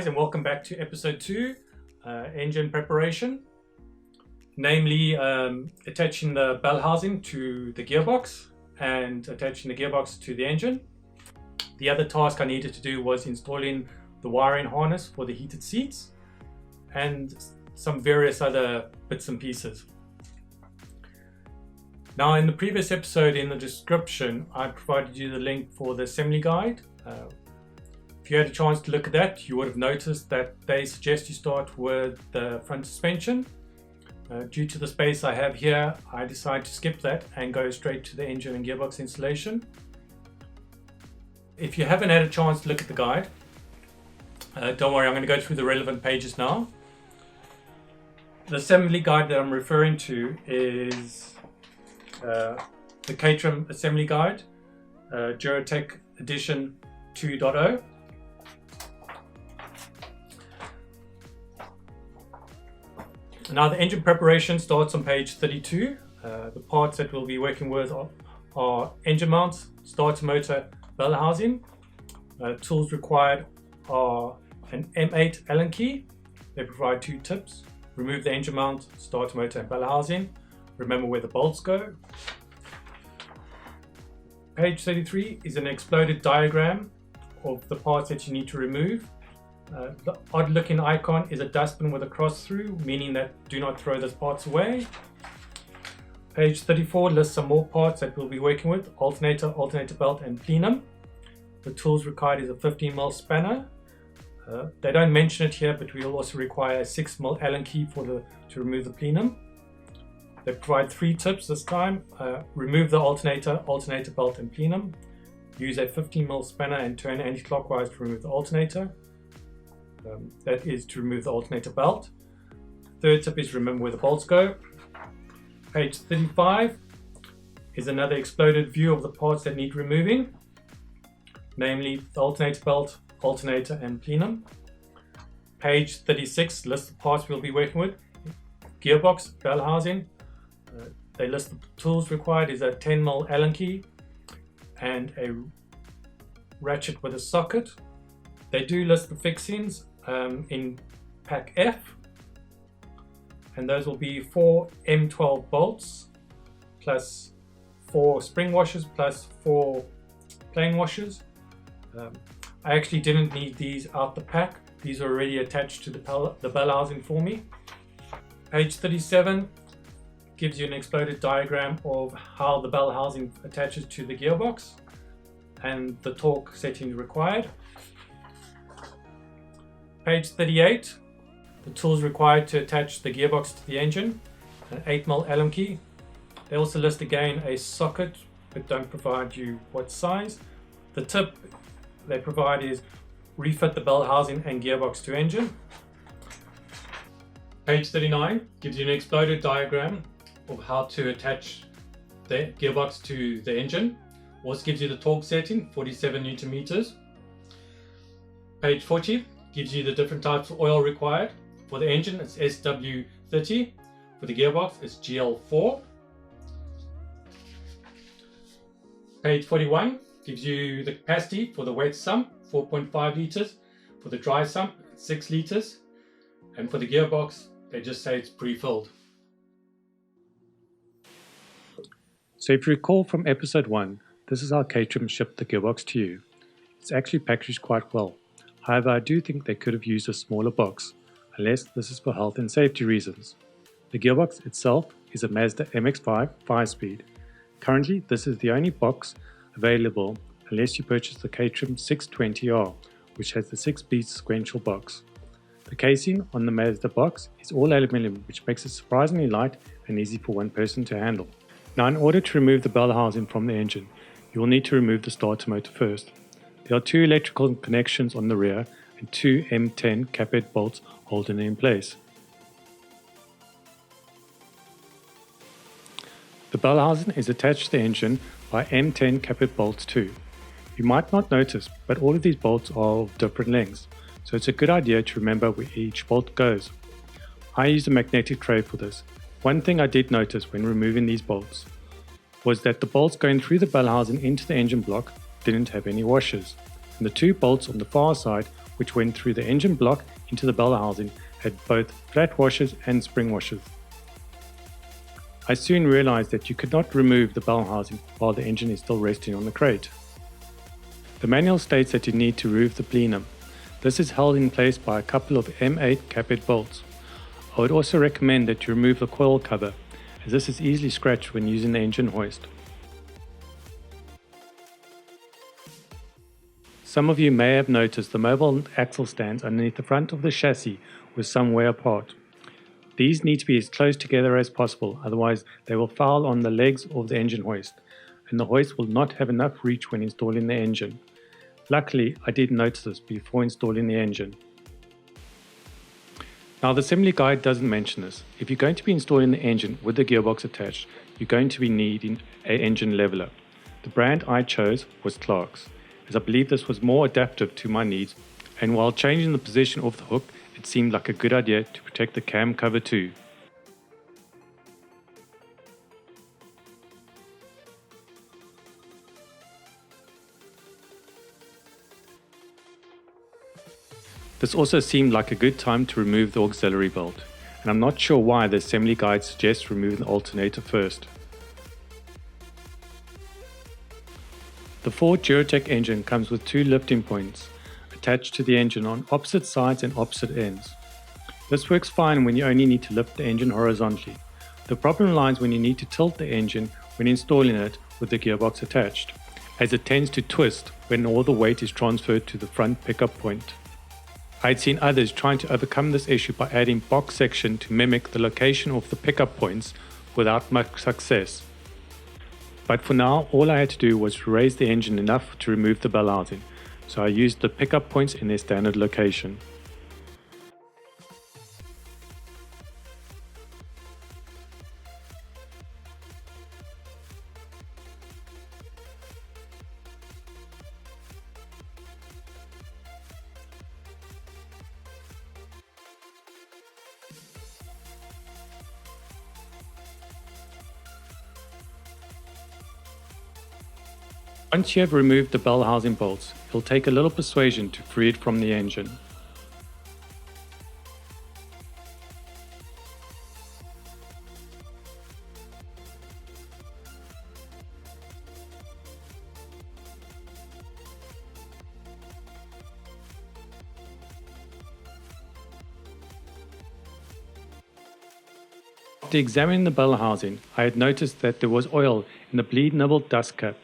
guys, and welcome back to episode 2, engine preparation, namely attaching the bell housing to the gearbox and attaching the gearbox to the engine. The other task I needed to do was installing the wiring harness for the heated seats and some various other bits and pieces. Now, in the previous episode, in the description, I provided you the link for the assembly guide. If you had a chance to look at that, you would have noticed that they suggest you start with the front suspension. Due to the space I have here, I decided to skip that and go straight to the engine and gearbox installation. If you haven't had a chance to look at the guide, don't worry, I'm going to go through the relevant pages now. The assembly guide that I'm referring to is the Caterham Assembly Guide, Duratec Edition 2.0. Now, the engine preparation starts on page 32. The parts that we'll be working with are engine mounts, starter motor, bell housing. Tools required are an M8 Allen key. They provide 2 tips. Remove the engine mount, starter motor and bell housing. Remember where the bolts go. Page 33 is an exploded diagram of the parts that you need to remove. The odd looking icon is a dustbin with a cross through, meaning that do not throw those parts away. Page 34 lists some more parts that we'll be working with: alternator, alternator belt and plenum. The tools required is a 15mm spanner. They don't mention it here, but we'll also require a 6mm Allen key to remove the plenum. They provide 3 tips this time. Remove the alternator, alternator belt and plenum. Use a 15mm spanner and turn anti-clockwise to remove the alternator. That is to remove the alternator belt. Third tip is remember where the bolts go. Page 35 is another exploded view of the parts that need removing, namely the alternator belt, alternator and plenum. Page 36 lists the parts we'll be working with: gearbox, bell housing. They list the tools required is a 10mm Allen key and a ratchet with a socket. They do list the fixings in pack F, and those will be 4 M12 bolts plus 4 spring washers plus 4 plain washers. I actually didn't need these out the pack. These are already attached to the bell housing for me. Page 37 gives you an exploded diagram of how the bell housing attaches to the gearbox and the torque settings required. Page 38, the tools required to attach the gearbox to the engine, an 8mm Allen key. They also list again a socket, but don't provide you what size. The tip they provide is refit the bell housing and gearbox to engine. Page 39 gives you an exploded diagram of how to attach the gearbox to the engine. Also gives you the torque setting, 47 Newton meters. Page 40 gives you the different types of oil required. For the engine, it's SW30. For the gearbox, it's GL4. Page 41 gives you the capacity for the wet sump, 4.5 litres. For the dry sump, 6 litres. And for the gearbox, they just say it's pre-filled. So if you recall from episode 1, this is how Caterham shipped the gearbox to you. It's actually packaged quite well. However, I do think they could have used a smaller box, unless this is for health and safety reasons. The gearbox itself is a Mazda MX-5 5-speed. Currently, this is the only box available unless you purchase the Caterham 620R, which has the 6-speed sequential box. The casing on the Mazda box is all aluminium, which makes it surprisingly light and easy for one person to handle. Now, in order to remove the bell housing from the engine, you will need to remove the starter motor first. There are 2 electrical connections on the rear and 2 M10 cap-head bolts holding it in place. The bell housing is attached to the engine by M10 cap-head bolts too. You might not notice, but all of these bolts are of different lengths, so it's a good idea to remember where each bolt goes. I used a magnetic tray for this. One thing I did notice when removing these bolts was that the bolts going through the bell housing into the engine block didn't have any washers, and the 2 bolts on the far side which went through the engine block into the bell housing, had both flat washers and spring washers. I soon realized that you could not remove the bell housing while the engine is still resting on the crate. The manual states that you need to remove the plenum. This is held in place by a couple of M8 caphead bolts. I would also recommend that you remove the coil cover, as this is easily scratched when using the engine hoist. Some of you may have noticed the mobile axle stands underneath the front of the chassis were some way apart. These need to be as close together as possible, otherwise they will foul on the legs of the engine hoist, and the hoist will not have enough reach when installing the engine. Luckily, I did notice this before installing the engine. Now the assembly guide doesn't mention this. If you're going to be installing the engine with the gearbox attached, you're going to be needing an engine leveler. The brand I chose was Clark's, as I believe this was more adaptive to my needs, and while changing the position of the hook, it seemed like a good idea to protect the cam cover too. This also seemed like a good time to remove the auxiliary bolt, and I'm not sure why the assembly guide suggests removing the alternator first. The Ford Durotec engine comes with two lifting points attached to the engine on opposite sides and opposite ends. This works fine when you only need to lift the engine horizontally. The problem lies when you need to tilt the engine when installing it with the gearbox attached, as it tends to twist when all the weight is transferred to the front pickup point. I had seen others trying to overcome this issue by adding box section to mimic the location of the pickup points without much success. But for now, all I had to do was raise the engine enough to remove the bell housing, so I used the pickup points in their standard location. Once you have removed the bell housing bolts, it will take a little persuasion to free it from the engine. After examining the bell housing, I had noticed that there was oil in the bleed nibble dust cap.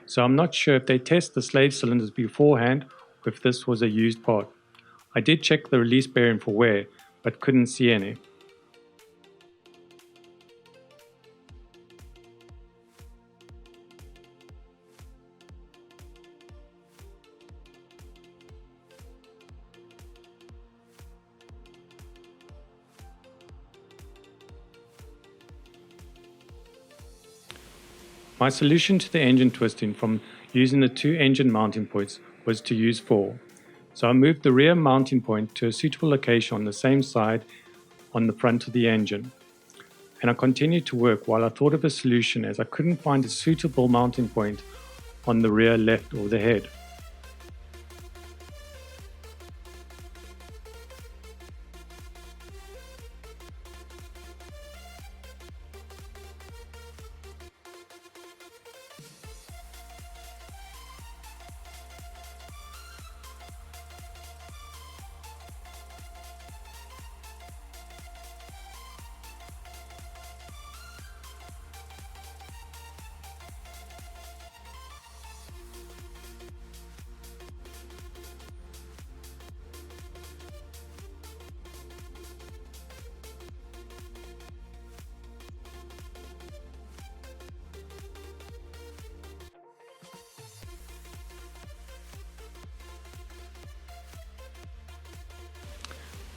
So I'm not sure if they test the slave cylinders beforehand or if this was a used part. I did check the release bearing for wear, but couldn't see any. My solution to the engine twisting from using the two engine mounting points was to use 4. So I moved the rear mounting point to a suitable location on the same side on the front of the engine. And I continued to work while I thought of a solution, as I couldn't find a suitable mounting point on the rear left of the head.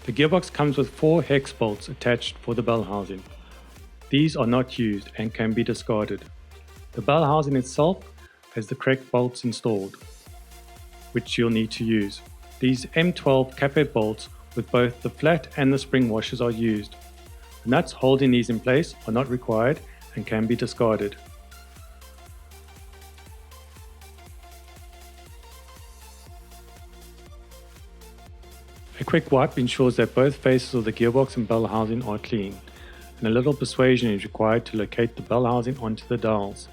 The gearbox comes with 4 hex bolts attached for the bell housing. These are not used and can be discarded. The bell housing itself has the correct bolts installed, which you'll need to use. These M12 caphead bolts with both the flat and the spring washers are used. The nuts holding these in place are not required and can be discarded. quick wipe ensures that both faces of the gearbox and bell housing are clean, and a little persuasion is required to locate the bell housing onto the dowels.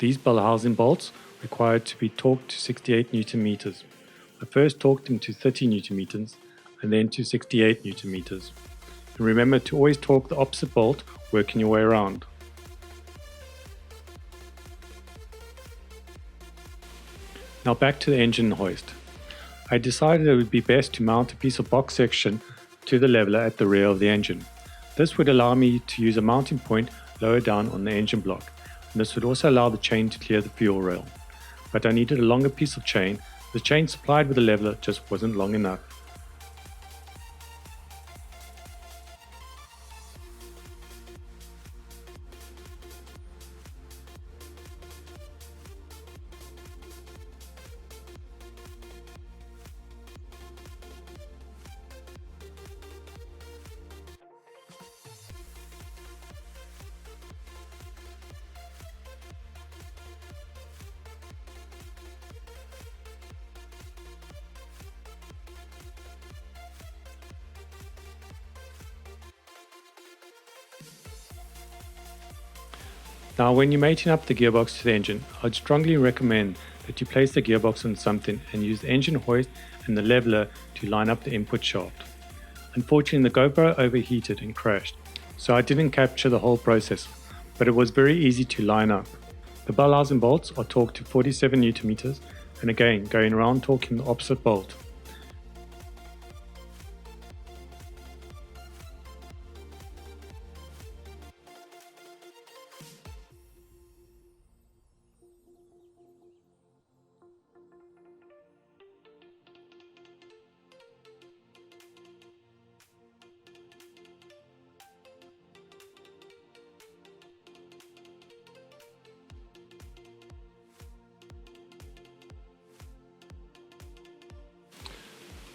These bell housing bolts required to be torqued to 68 Newton meters. I first torqued them to 30 Newton meters and then to 68 Newton meters. And remember to always torque the opposite bolt, working your way around. Now back to the engine hoist. I decided it would be best to mount a piece of box section to the leveler at the rear of the engine. This would allow me to use a mounting point lower down on the engine block, and this would also allow the chain to clear the fuel rail. But I needed a longer piece of chain. The chain supplied with the leveler just wasn't long enough. Now when you're mating up the gearbox to the engine, I'd strongly recommend that you place the gearbox on something and use the engine hoist and the leveler to line up the input shaft. Unfortunately, the GoPro overheated and crashed, so I didn't capture the whole process, but it was very easy to line up. The bell housing bolts are torqued to 47 Newton meters, and again going around torquing the opposite bolt.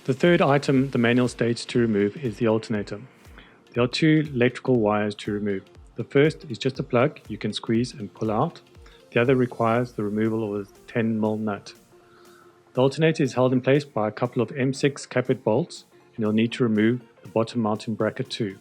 The third item the manual states to remove is the alternator. There are two electrical wires to remove. The first is just a plug you can squeeze and pull out. The other requires the removal of a 10mm nut. The alternator is held in place by a couple of M6 capet bolts, and you'll need to remove the bottom mounting bracket too.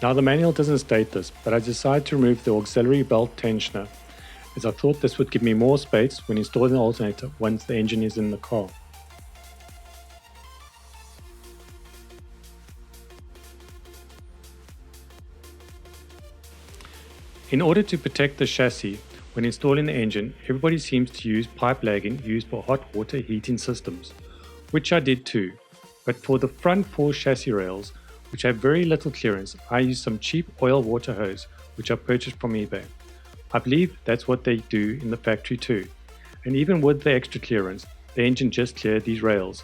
Now the manual doesn't state this, but I decided to remove the auxiliary belt tensioner, as I thought this would give me more space when installing the alternator once the engine is in the car. In order to protect the chassis, when installing the engine, everybody seems to use pipe lagging used for hot water heating systems, which I did too, but for the front four chassis rails, which have very little clearance, I use some cheap oil water hose which I purchased from eBay. I believe that's what they do in the factory too, and even with the extra clearance, the engine just cleared these rails.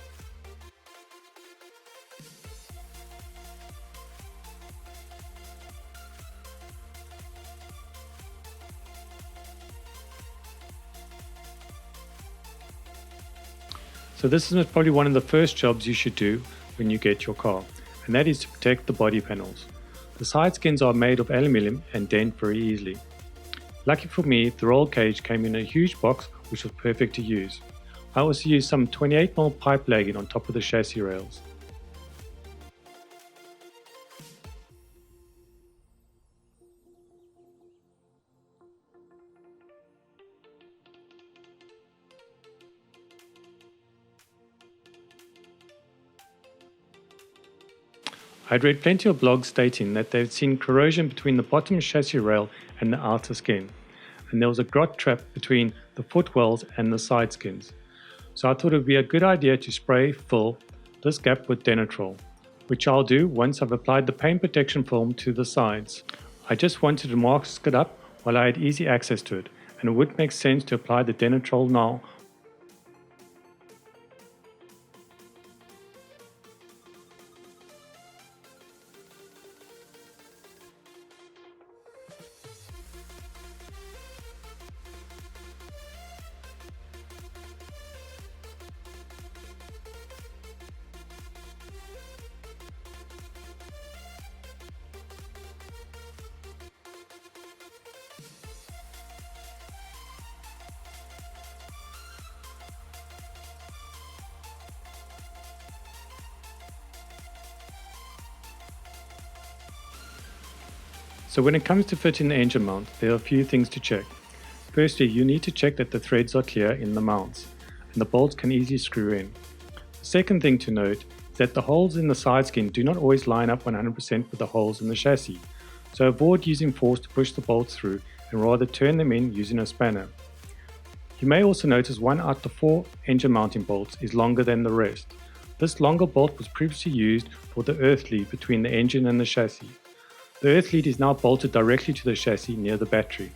So this is probably one of the first jobs you should do when you get your car, and that is to protect the body panels. The side skins are made of aluminium and dent very easily. Lucky for me, the roll cage came in a huge box which was perfect to use. I also used some 28mm pipe lagging on top of the chassis rails. I'd read plenty of blogs stating that they'd seen corrosion between the bottom chassis rail and the outer skin, and there was a grot trap between the footwells and the side skins. So I thought it would be a good idea to fill this gap with Denitrol, which I'll do once I've applied the paint protection film to the sides. I just wanted to mask it up while I had easy access to it, and it would make sense to apply the Denitrol now. So when it comes to fitting the engine mount, there are a few things to check. Firstly, you need to check that the threads are clear in the mounts, and the bolts can easily screw in. The second thing to note is that the holes in the side skin do not always line up 100% with the holes in the chassis, so avoid using force to push the bolts through and rather turn them in using a spanner. You may also notice one out of the 4 engine mounting bolts is longer than the rest. This longer bolt was previously used for the earth lead between the engine and the chassis. The earth lead is now bolted directly to the chassis near the battery.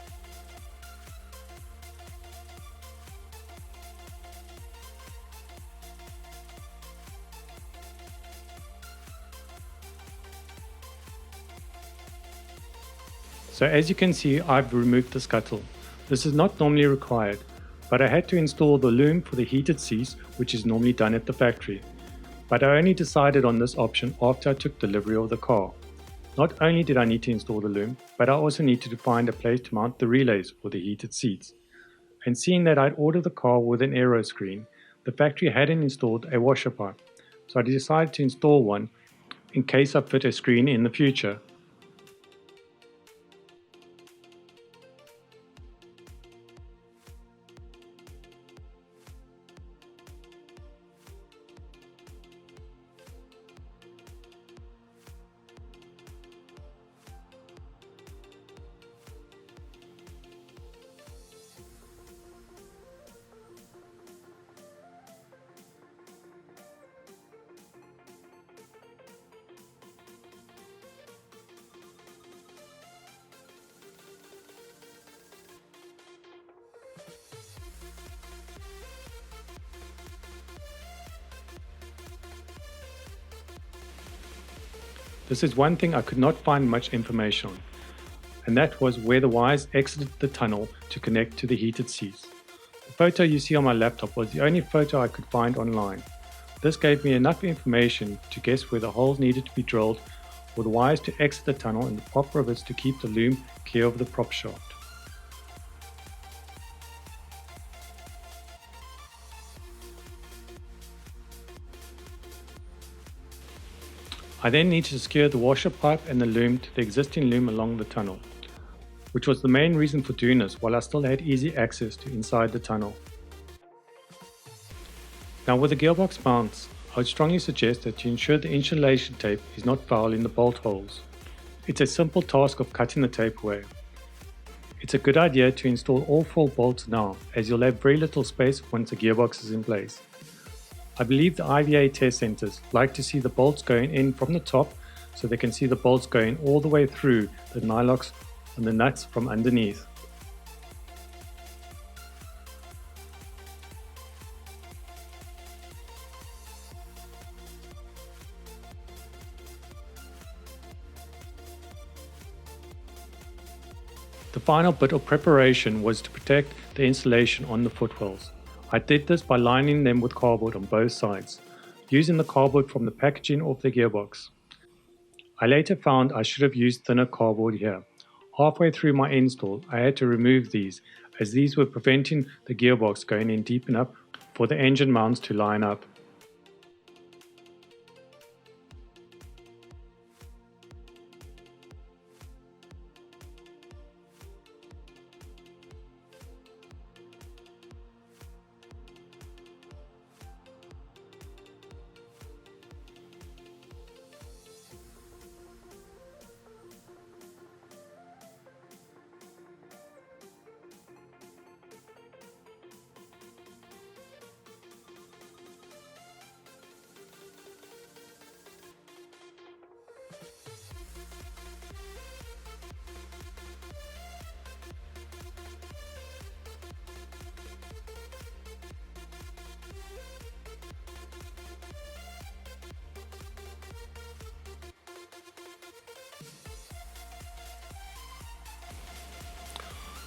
So as you can see, I've removed the scuttle. This is not normally required, but I had to install the loom for the heated seats, which is normally done at the factory. But I only decided on this option after I took delivery of the car. Not only did I need to install the loom, but I also needed to find a place to mount the relays for the heated seats. And seeing that I'd ordered the car with an aero screen, the factory hadn't installed a washer pipe, so I decided to install one in case I fit a screen in the future. This is one thing I could not find much information on, and that was where the wires exited the tunnel to connect to the heated seats. The photo you see on my laptop was the only photo I could find online. This gave me enough information to guess where the holes needed to be drilled for the wires to exit the tunnel and the prop rivets to keep the loom clear of the prop shaft. I then needed to secure the washer pipe and the loom to the existing loom along the tunnel, which was the main reason for doing this while I still had easy access to inside the tunnel. Now with the gearbox mounts, I would strongly suggest that you ensure the insulation tape is not foul in the bolt holes. It's a simple task of cutting the tape away. It's a good idea to install all 4 bolts now, as you'll have very little space once the gearbox is in place. I believe the IVA test centers like to see the bolts going in from the top so they can see the bolts going all the way through the nylocks and the nuts from underneath. The final bit of preparation was to protect the insulation on the footwells. I did this by lining them with cardboard on both sides, using the cardboard from the packaging of the gearbox. I later found I should have used thinner cardboard here. Halfway through my install, I had to remove these, as these were preventing the gearbox going in deep enough for the engine mounts to line up.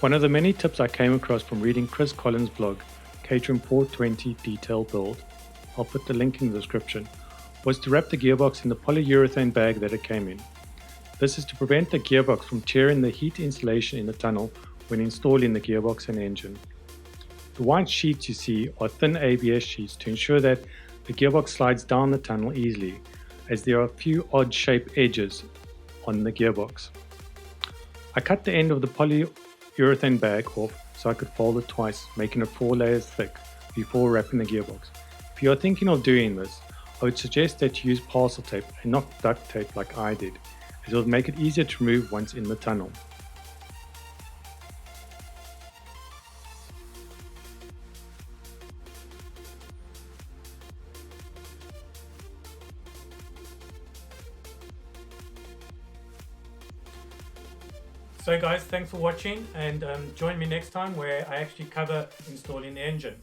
One of the many tips I came across from reading Chris Collins' blog, Caterham 420 Detail Build, I'll put the link in the description, was to wrap the gearbox in the polyurethane bag that it came in. This is to prevent the gearbox from tearing the heat insulation in the tunnel when installing the gearbox and engine. The white sheets you see are thin ABS sheets to ensure that the gearbox slides down the tunnel easily, as there are a few odd shaped edges on the gearbox. I cut the end of the polyurethane bag off so I could fold it twice, making it 4 layers thick before wrapping the gearbox. If you are thinking of doing this, I would suggest that you use parcel tape and not duct tape like I did, as it will make it easier to remove once in the tunnel. So guys, thanks for watching, and join me next time where I actually cover installing the engine.